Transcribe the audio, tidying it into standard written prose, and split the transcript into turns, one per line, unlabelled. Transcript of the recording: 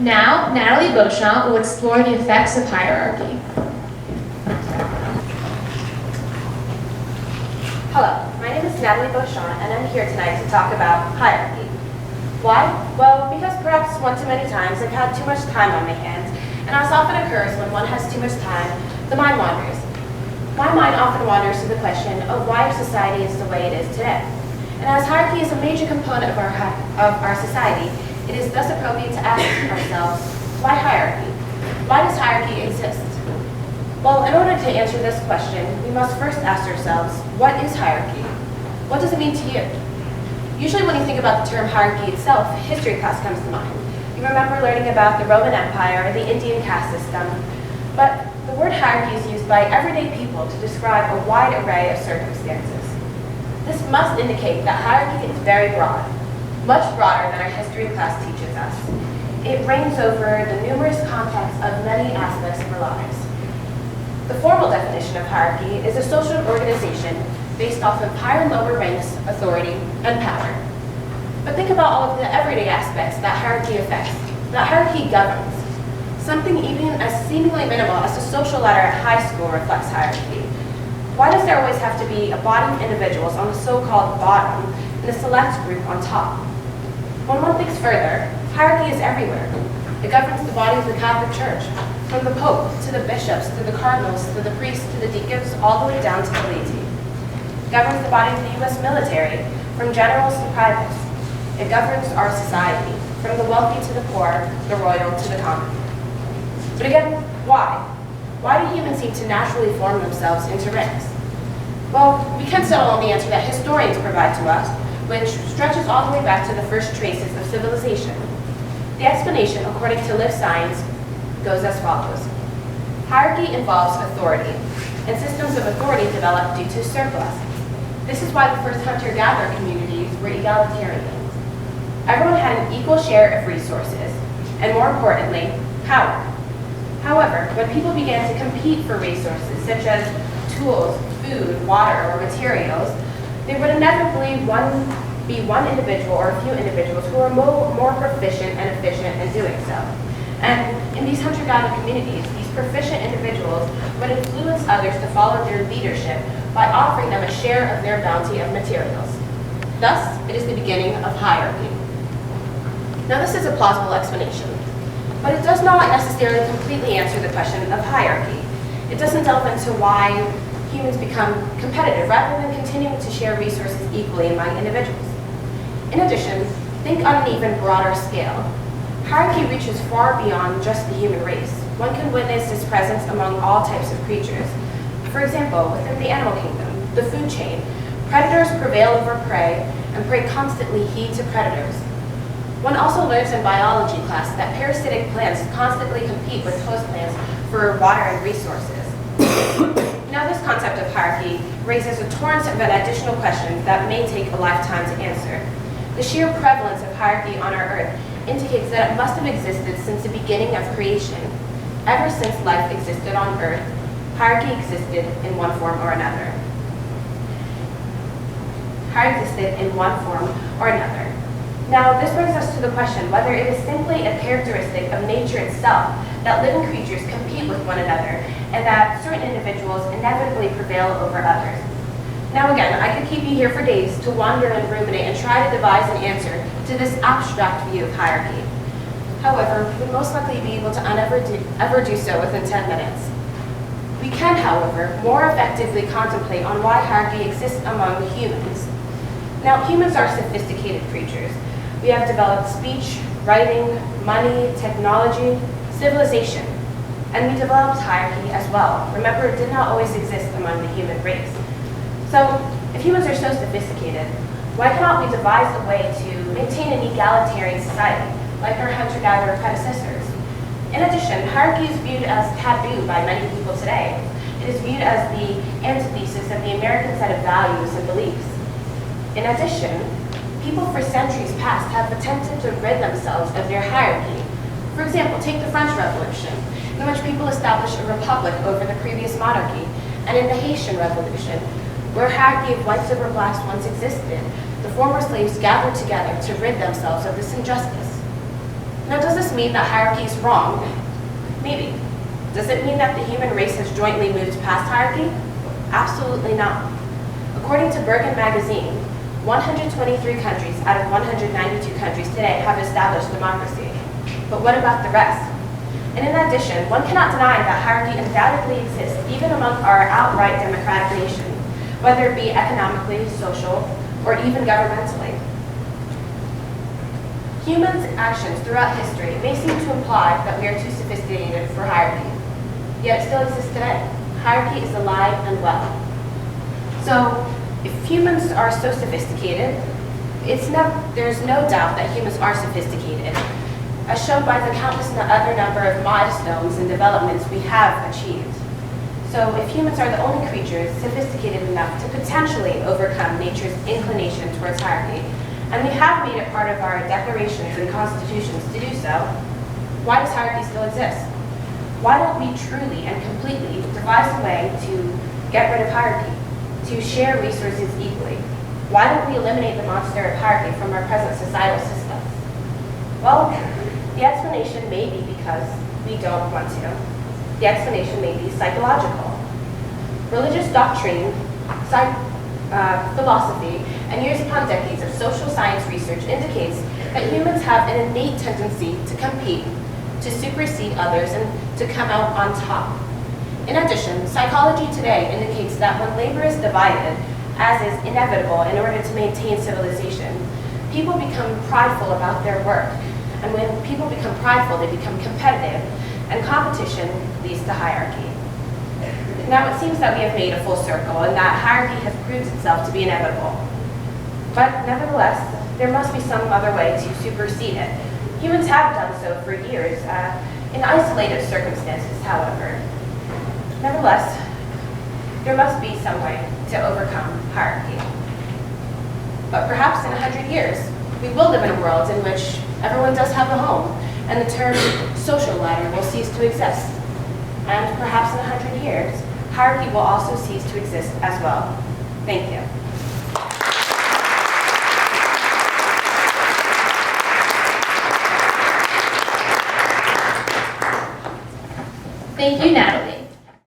Now, Nathalie Beauchamps will explore the effects of hierarchy.
Hello, my name is Nathalie Beauchamps, and I'm here tonight to talk about hierarchy. Why? Well, because perhaps one too many times I've had too much time on my hands, and as often occurs when one has too much time, the mind wanders. My mind often wanders to the question of why our society is the way it is today. And as hierarchy is a major component of our society, it is thus appropriate to ask ourselves, why hierarchy? Why does hierarchy exist? Well, in order to answer this question, we must first ask ourselves, what is hierarchy? What does it mean to you? Usually when you think about the term hierarchy itself, history class comes to mind. You remember learning about the Roman Empire or the Indian caste system, but the word hierarchy is used by everyday people to describe a wide array of circumstances. This must indicate that hierarchy is very broad, much broader than our history class teaches us. It reigns over the numerous contexts of many aspects of our lives. The formal definition of hierarchy is a social organization based off of higher and lower ranks, authority, and power. But think about all of the everyday aspects that hierarchy affects, that hierarchy governs. Something even as seemingly minimal as the social ladder at high school reflects hierarchy. Why does there always have to be a body of individuals on the so-called bottom and a select group on top? When one thinks further, hierarchy is everywhere. It governs the body of the Catholic Church, from the Pope to the bishops, to the cardinals, to the priests, to the deacons, all the way down to the laity. It governs the body of the U.S. military, from generals to privates. It governs our society, from the wealthy to the poor, the royal to the common. But again, why? Why do humans seem to naturally form themselves into ranks? Well, we can settle on the answer that historians provide to us, which stretches all the way back to the first traces of civilization. The explanation, according to Liv Science, goes as follows. Hierarchy involves authority, and systems of authority develop due to surplus. This is why the first hunter-gatherer communities were egalitarian. Everyone had an equal share of resources, and more importantly, power. However, when people began to compete for resources such as tools, food, water, or materials, there would inevitably be one individual or a few individuals who are more proficient and efficient in doing so. And in these hunter-gatherer communities, these proficient individuals would influence others to follow their leadership by offering them a share of their bounty of materials. Thus, it is the beginning of hierarchy. Now, this is a plausible explanation, but it does not necessarily completely answer the question of hierarchy. It doesn't delve into why humans become competitive rather than continuing to share resources equally among individuals. In addition, think on an even broader scale. Hierarchy reaches far beyond just the human race. One can witness its presence among all types of creatures. For example, within the animal kingdom, the food chain, predators prevail over prey, and prey constantly heed to predators. One also learns in biology class that parasitic plants constantly compete with host plants for water and resources. Now, this concept of hierarchy raises a torrent of additional questions that may take a lifetime to answer. The sheer prevalence of hierarchy on our Earth indicates that it must have existed since the beginning of creation. Ever since life existed on Earth, hierarchy existed in one form or another. Now, this brings us to the question whether it is simply a characteristic of nature itself that living creatures compete with one another and that certain individuals inevitably prevail over others. Now again, I could keep you here for days to wander and ruminate and try to devise an answer to this abstract view of hierarchy. However, we would most likely be able to ever do so within 10 minutes. We can, however, more effectively contemplate on why hierarchy exists among humans. Now, humans are sophisticated creatures. We have developed speech, writing, money, technology, civilization, and we developed hierarchy as well. Remember, it did not always exist among the human race. So, if humans are so sophisticated, why cannot we devise a way to maintain an egalitarian society, like our hunter-gatherer predecessors? In addition, hierarchy is viewed as taboo by many people today. It is viewed as the antithesis of the American set of values and beliefs. In addition, people for centuries past have attempted to rid themselves of their hierarchy. For example, take the French Revolution, in which people established a republic over the previous monarchy, and in the Haitian Revolution, where a hierarchy of whites over blacks once existed, the former slaves gathered together to rid themselves of this injustice. Now, does this mean that hierarchy is wrong? Maybe. Does it mean that the human race has jointly moved past hierarchy? Absolutely not. According to Bergen magazine, 123 countries out of 192 countries today have established democracy. But what about the rest? And in addition, one cannot deny that hierarchy undoubtedly exists even among our outright democratic nation, whether it be economically, social, or even governmentally. Humans' actions throughout history may seem to imply that we are too sophisticated for hierarchy, yet it still exists today. Hierarchy is alive and well. So, if humans are so sophisticated, there's no doubt that humans are sophisticated, as shown by the countless other number of milestones and developments we have achieved. So if humans are the only creatures sophisticated enough to potentially overcome nature's inclination towards hierarchy, and we have made it part of our declarations and constitutions to do so, why does hierarchy still exist? Why don't we truly and completely devise a way to get rid of hierarchy, to share resources equally? Why don't we eliminate the monster of hierarchy from our present societal systems? Well, the explanation may be because we don't want to. The explanation may be psychological. Religious doctrine, philosophy, and years upon decades of social science research indicates that humans have an innate tendency to compete, to supersede others, and to come out on top. In addition, psychology today indicates that when labor is divided, as is inevitable in order to maintain civilization, people become prideful about their work. And when people become prideful, they become competitive, and competition leads to hierarchy. Now, it seems that we have made a full circle and that hierarchy has proved itself to be inevitable. But nevertheless, there must be some other way to supersede it. Humans have done so for years, in isolated circumstances, however. Nevertheless, there must be some way to overcome hierarchy. But perhaps in 100 years, we will live in a world in which everyone does have a home, and the term social ladder will cease to exist. And perhaps in 100 years, hierarchy will also cease to exist as well. Thank you.
Thank you, Natalie.